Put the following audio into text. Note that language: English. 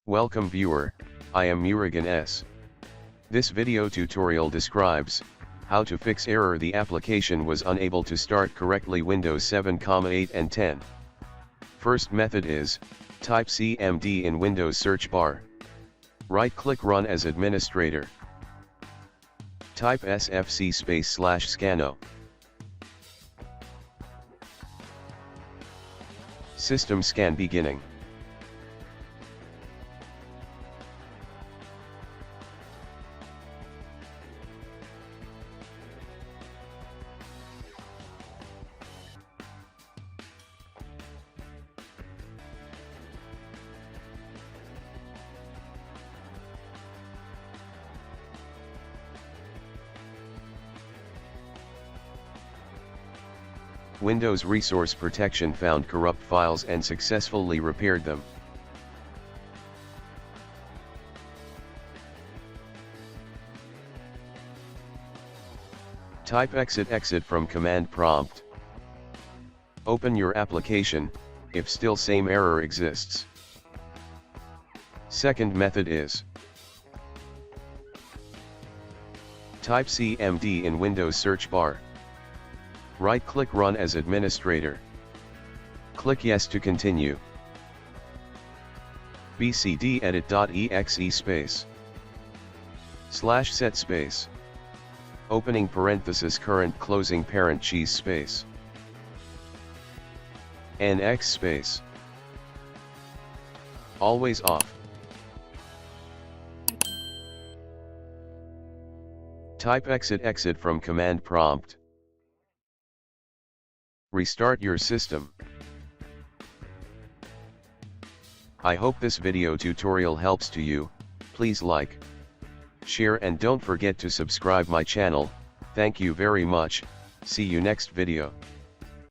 Welcome viewer, I am Murugan S. This video tutorial describes how to fix error the application was unable to start correctly Windows 7,8 and 10. First method is, type CMD in Windows search bar. Right-click Run as administrator. Type sfc/scano. System scan beginning. Windows Resource Protection found corrupt files and successfully repaired them. Type exit from command prompt. Open your application, if still same error exists. Second method is, type CMD in Windows search bar. Right-click Run as administrator. Click Yes to continue. bcdedit.exe /set space. Opening parenthesis current closing parent cheese space. NX space. Always off. Type exit from command prompt. Restart your system. I hope this video tutorial helps to you. Please like, share and don't forget to subscribe my channel. Thank you very much. See you next video.